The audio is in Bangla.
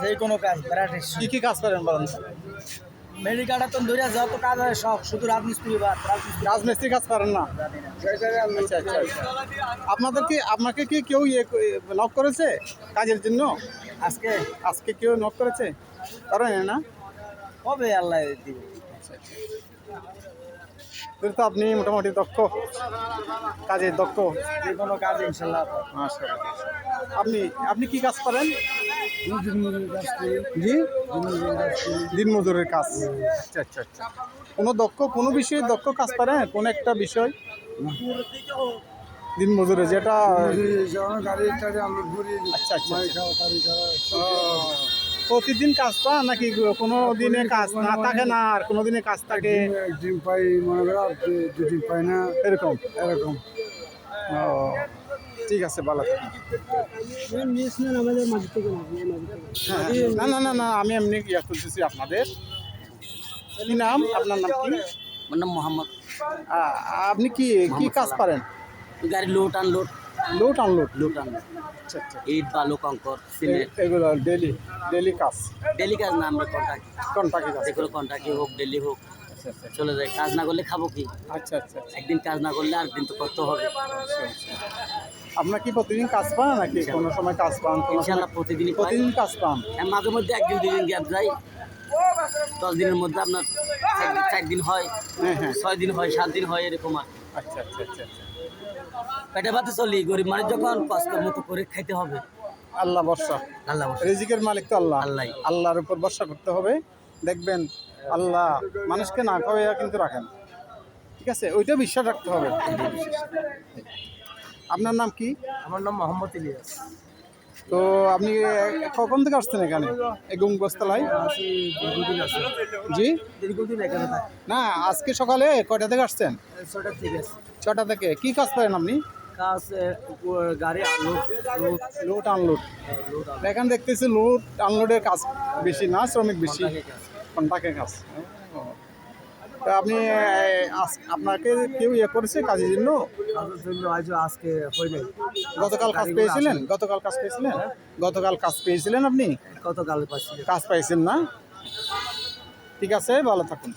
যে কোনো কাজ কি কি কাজ করেন বলেন? মেডিকাটা তো ধরে যত কাজ হয় সব শুধু রাজমিস্ত্রি বা রাজমিস্ত্রি কাজ করেন না? আচ্ছা আচ্ছা আচ্ছা। আপনাকে কি কেউ নক করেছে কাজের জন্য? আজকে আজকে কেউ নক করেছে? করেন না? কবে আল্লাহ দিবে। তো আপনি মোটামুটি দক্ষ, কাজের দক্ষ। যে কোনো কাজ ইনশাল্লাহ। মাশাআল্লাহ। আপনি আপনি কি কাজ করেন? জি, দিনমজুরের কাজ। আচ্ছা আচ্ছা আচ্ছা। কোনো বিষয়ে দক্ষ কাজ পারেন? কোন একটা বিষয় দিনমজুরে যেটা? আচ্ছা আচ্ছা। প্রতিদিন কাজ পান নাকি কোনো দিনে কাজ না থাকে না আর কোনো দিনে কাজ থাকে? একদিন পাই, মনে করো দুদিন পাই না, এরকম? এরকম। ও ঠিক আছে, ভালো থাকুন। হ্যাঁ, না না না না, আমি এমনি ইয়া করতেছি আপনাদের। কি নাম? আপনার নাম কি? আমার নাম মোহাম্মদ। আপনি কি কি কাজ পারেন? গাড়ি load unload. Load unload? Load unload, আচ্ছা আচ্ছা। ইট বালু কঙ্কর সিমেন্ট। এগুলো ডেলি ডেলি কাজ? ডেলি কাজ না, আমরা কন্ট্রাক্ট, কন্ট্রাক্টে কাজ? যেগুলো কন্ট্রাক্টই হোক ডেলি হোক আচ্ছা আচ্ছা চলে যায়। কাজ না করলে খাবো কি? আচ্ছা আচ্ছা আচ্ছা। একদিন কাজ না করলে আরেকদিন তো করতে হবে। আপনার কি প্রতিদিন কাজ পান নাকি কোনো সময় কাজ পান? ইনশাল্লাহ প্রতিদিনই পাই। প্রতিদিন কাজ পান? হ্যাঁ, মাঝে মধ্যে একদিন দুদিন গ্যাপ যায়। 10 দিনের মধ্যে আপনার 4 দিন হয়, হ্যাঁ হ্যাঁ। 6 দিন হয়, 7 দিন হয়, এরকম আর। আচ্ছা আচ্ছা আচ্ছা আচ্ছা। পেটে ভাতে চলি, গরিব মানুষ যখন কষ্ট মতো করে খাইতে হবে। আল্লাহ ভরসা, আল্লাহ ভরসা। রিজিকের মালিক তো আল্লাহ। আল্লাহই। আল্লাহর উপর ভরসা করতে হবে। দেখবেন আল্লাহ মানুষকে না খাওয়াইয়া কিন্তু রাখেন। ঠিক আছে, ওইটা বিশ্বাস রাখতে হবে। আপনার নাম কি? আমার নাম মোহাম্মদ ইলিয়াস। তো আপনি কখন থেকে আসছেন এখানে এই গঙ্গোস্তলায়? দীর্ঘদিন আছে। জি, দীর্ঘদিন এখানে থাকে। না আজকে সকালে কয়টা থেকে আসছেন? 6টা থেকে আছে। 6টা থেকে। কি কাজ করেন আপনি? কাজ গাড়ি আনলোড, লোড আনলোড? লোড এখানে দেখতেছি লোড আনলোডের কাজ বেশি না, শ্রমিক বেশি, কাজ। কন্ট্রাক্টের কাজ। তা আপনি আপনাকে কেউ করেছে কাজের জন্য? কাজের জন্য আজকে হয় নাই। গতকাল কাজ পেয়েছিলেন? গতকাল কাজ পেয়েছিলেন? গতকাল কাজ পেয়েছিলেন আপনি? গতকাল পাচ্ছি। কাজ পাইছেন না? ঠিক আছে, ভালো থাকুন।